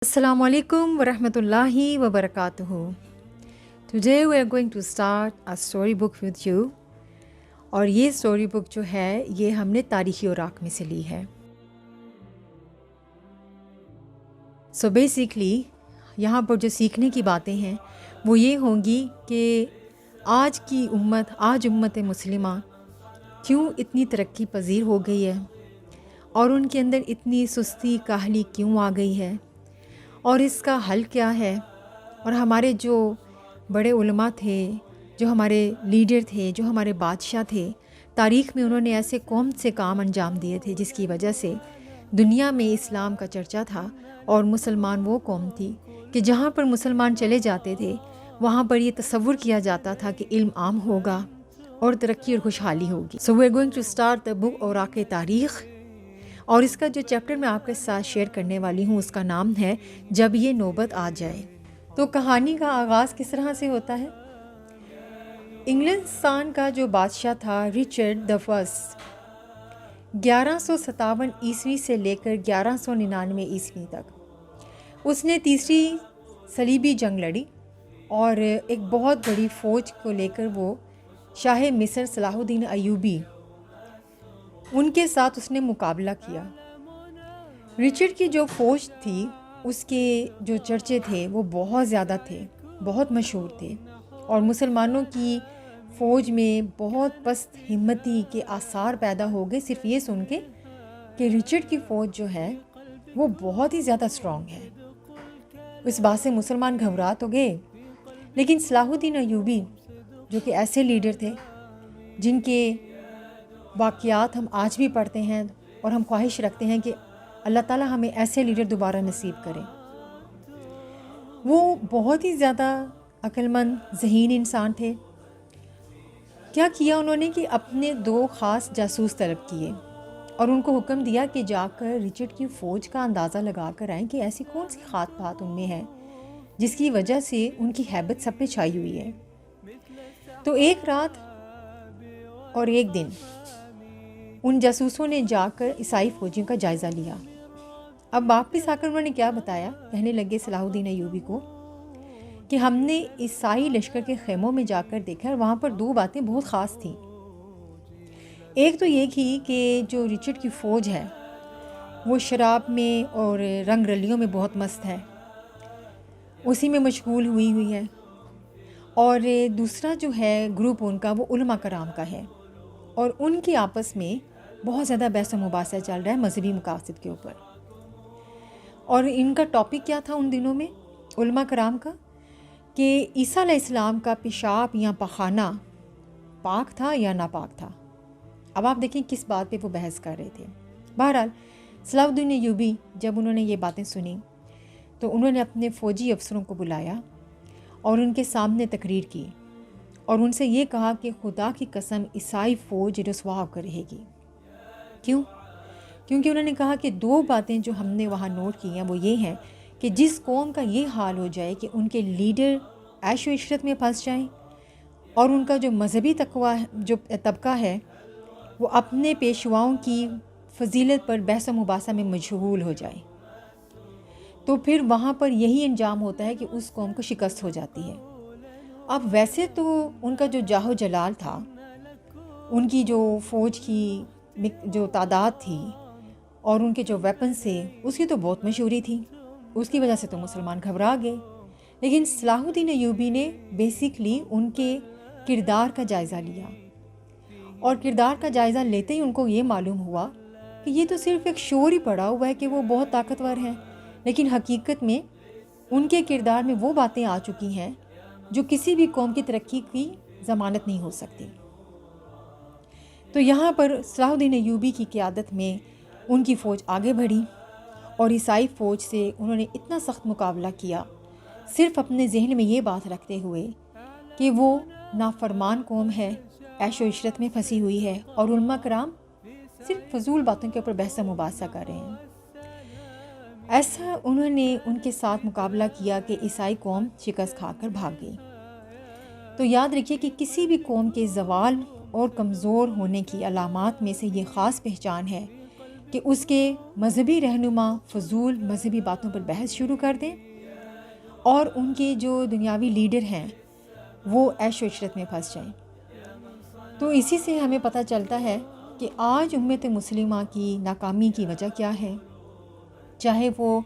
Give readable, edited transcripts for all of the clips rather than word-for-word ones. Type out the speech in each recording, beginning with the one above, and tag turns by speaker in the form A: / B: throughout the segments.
A: Assalamu alaikum wa rahmatullahi wa barakatuhu. Today we are going to start a story book with you. اور یہ story بک جو ہے یہ ہم نے تاریخی اوراق میں سے لی ہے. سو بیسیکلی یہاں پر جو سیکھنے کی باتیں ہیں وہ یہ ہوں گی کہ آج کی امت مسلمہ کیوں اتنی ترقی پذیر ہو گئی ہے اور ان کے اندر اتنی سستی کاہلی کیوں آ گئی ہے اور اس کا حل کیا ہے. اور ہمارے جو بڑے علماء تھے، جو ہمارے لیڈر تھے، جو ہمارے بادشاہ تھے، تاریخ میں انہوں نے ایسے کون سے کام انجام دیے تھے جس کی وجہ سے دنیا میں اسلام کا چرچا تھا اور مسلمان وہ قوم تھی کہ جہاں پر مسلمان چلے جاتے تھے وہاں پر یہ تصور کیا جاتا تھا کہ علم عام ہوگا اور ترقی اور خوشحالی ہوگی. So we are going to start the book اوراق تاریخ. اور اس کا جو چیپٹر میں آپ کے ساتھ شیئر کرنے والی ہوں اس کا نام ہے جب یہ نوبت آ جائے. تو کہانی کا آغاز کس طرح سے ہوتا ہے؟ انگلستان کا جو بادشاہ تھا رچرڈ دا فرسٹ 1157 عیسوی سے لے کر 1199 عیسوی تک اس نے تیسری صلیبی جنگ لڑی اور ایک بہت بڑی فوج کو لے کر وہ شاہ مصر صلاح الدین ایوبی ان کے ساتھ اس نے مقابلہ کیا. رچرڈ کی جو فوج تھی اس کے جو چرچے تھے وہ بہت زیادہ تھے، بہت مشہور تھے، اور مسلمانوں کی فوج میں بہت پست ہمتی کے آثار پیدا ہو گئے صرف یہ سن کے کہ رچرڈ کی فوج جو ہے وہ بہت ہی زیادہ اسٹرانگ ہے. اس بات سے مسلمان گھبرا تو گئے، لیکن صلاح الدین ایوبی جو کہ ایسے لیڈر تھے جن کے واقعات ہم آج بھی پڑھتے ہیں اور ہم خواہش رکھتے ہیں کہ اللہ تعالیٰ ہمیں ایسے لیڈر دوبارہ نصیب کرے. وہ بہت ہی زیادہ عقل مند ذہین انسان تھے. کیا کیا انہوں نے کہ اپنے 2 خاص جاسوس طلب کیے اور ان کو حکم دیا کہ جا کر رچرڈ کی فوج کا اندازہ لگا کر آئیں کہ ایسی کون سی خاص بات ان میں ہے جس کی وجہ سے ان کی ہیبت سب پہ چھائی ہوئی ہے. تو ایک رات اور ایک دن ان جاسوسوں نے جا کر عیسائی فوجیوں کا جائزہ لیا. اب واپس آ کر انہوں نے کیا بتایا، کہنے لگے صلاح الدین ایوبی کو کہ ہم نے عیسائی لشکر کے خیموں میں جا کر دیکھا اور وہاں پر 2 باتیں بہت خاص تھیں. ایک تو یہ تھی کہ جو رچرڈ کی فوج ہے وہ شراب میں اور رنگ رلیوں میں بہت مست ہے، اسی میں مشغول ہوئی ہے. اور دوسرا جو ہے گروپ ان کا وہ علماء کرام کا ہے اور ان کی آپس میں بہت زیادہ بحث و مباحثہ چل رہا ہے مذہبی مقاصد کے اوپر. اور ان کا ٹاپک کیا تھا ان دنوں میں علماء کرام کا کہ عیسیٰ علیہ السلام کا پیشاب یا پخانہ پاک تھا یا ناپاک تھا. اب آپ دیکھیں کس بات پہ وہ بحث کر رہے تھے. بہرحال صلاح الدین ایوبی جب انہوں نے یہ باتیں سنی تو انہوں نے اپنے فوجی افسروں کو بلایا اور ان کے سامنے تقریر کی اور ان سے یہ کہا کہ خدا کی قسم عیسائی فوج رسوا ہو کر رہے گی. کیوں؟ کیونکہ انہوں نے کہا کہ 2 باتیں جو ہم نے وہاں نوٹ کی ہیں وہ یہ ہیں کہ جس قوم کا یہ حال ہو جائے کہ ان کے لیڈر عیش و عشرت میں پھنس جائیں اور ان کا جو مذہبی جو طبقہ ہے وہ اپنے پیشواؤں کی فضیلت پر بحث و مباحثہ میں مشغول ہو جائے، تو پھر وہاں پر یہی انجام ہوتا ہے کہ اس قوم کو شکست ہو جاتی ہے. اب ویسے تو ان کا جو جاہ و جلال تھا، ان کی جو فوج کی جو تعداد تھی اور ان کے جو ویپنز تھے اس کی تو بہت مشہوری تھی، اس کی وجہ سے تو مسلمان گھبرا گئے. لیکن صلاح الدین ایوبی نے بیسیکلی ان کے کردار کا جائزہ لیا اور کردار کا جائزہ لیتے ہی ان کو یہ معلوم ہوا کہ یہ تو صرف ایک شعور ہی پڑا ہوا ہے کہ وہ بہت طاقتور ہیں، لیکن حقیقت میں ان کے کردار میں وہ باتیں آ چکی ہیں جو کسی بھی قوم کی ترقی کی ضمانت نہیں ہو سکتی. تو یہاں پر صلاح الدین ایوبی کی قیادت میں ان کی فوج آگے بڑھی اور عیسائی فوج سے انہوں نے اتنا سخت مقابلہ کیا صرف اپنے ذہن میں یہ بات رکھتے ہوئے کہ وہ نافرمان قوم ہے، عیش و عشرت میں پھنسی ہوئی ہے اور علماء کرام صرف فضول باتوں کے اوپر بحث و مباحثہ کر رہے ہیں. ایسا انہوں نے ان کے ساتھ مقابلہ کیا کہ عیسائی قوم شکست کھا کر بھاگ گئی. تو یاد رکھیے کہ کسی بھی قوم کے زوال اور کمزور ہونے کی علامات میں سے یہ خاص پہچان ہے کہ اس کے مذہبی رہنما فضول مذہبی باتوں پر بحث شروع کر دیں اور ان کے جو دنیاوی لیڈر ہیں وہ عیش و عشرت میں پھنس جائیں۔ تو اسی سے ہمیں پتہ چلتا ہے کہ آج امت مسلمہ کی ناکامی کی وجہ کیا ہے، چاہے وہ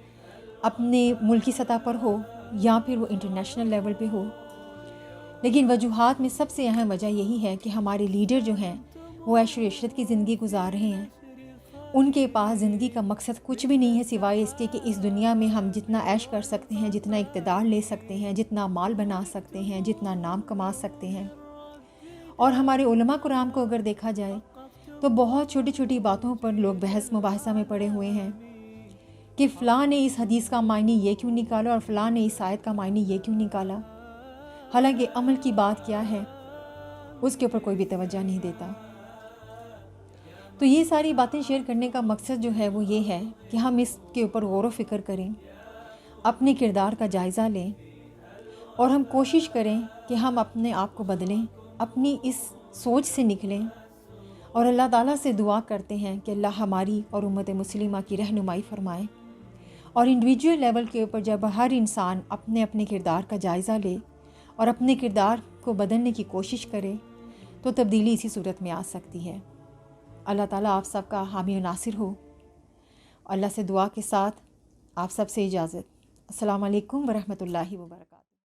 A: اپنے ملکی سطح پر ہو یا پھر وہ انٹرنیشنل لیول پہ ہو، لیکن وجوہات میں سب سے اہم وجہ یہی ہے کہ ہمارے لیڈر جو ہیں وہ عیش و عشرت کی زندگی گزار رہے ہیں۔ ان کے پاس زندگی کا مقصد کچھ بھی نہیں ہے سوائے اس کے کہ اس دنیا میں ہم جتنا عیش کر سکتے ہیں، جتنا اقتدار لے سکتے ہیں، جتنا مال بنا سکتے ہیں، جتنا نام کما سکتے ہیں۔ اور ہمارے علماء کرام کو اگر دیکھا جائے تو بہت چھوٹی چھوٹی باتوں پر لوگ بحث مباحثہ میں پڑے ہوئے ہیں کہ فلاں نے اس حدیث کا معنی یہ کیوں نکالا اور فلاں نے اس آیت کا معنی یہ کیوں نکالا، حالانکہ عمل کی بات کیا ہے اس کے اوپر کوئی بھی توجہ نہیں دیتا۔ تو یہ ساری باتیں شیئر کرنے کا مقصد جو ہے وہ یہ ہے کہ ہم اس کے اوپر غور و فکر کریں، اپنے کردار کا جائزہ لیں اور ہم کوشش کریں کہ ہم اپنے آپ کو بدلیں، اپنی اس سوچ سے نکلیں اور اللہ تعالیٰ سے دعا کرتے ہیں کہ اللہ ہماری اور امت مسلمہ کی رہنمائی فرمائے۔ اور انڈیویجول لیول کے اوپر جب ہر انسان اپنے اپنے کردار کا جائزہ لے اور اپنے کردار کو بدلنے کی کوشش کرے تو تبدیلی اسی صورت میں آ سکتی ہے۔ اللہ تعالیٰ آپ سب کا حامی و ناصر ہو۔ اللہ سے دعا کے ساتھ آپ سب سے اجازت۔ السلام علیکم ورحمۃ اللہ وبرکاتہ۔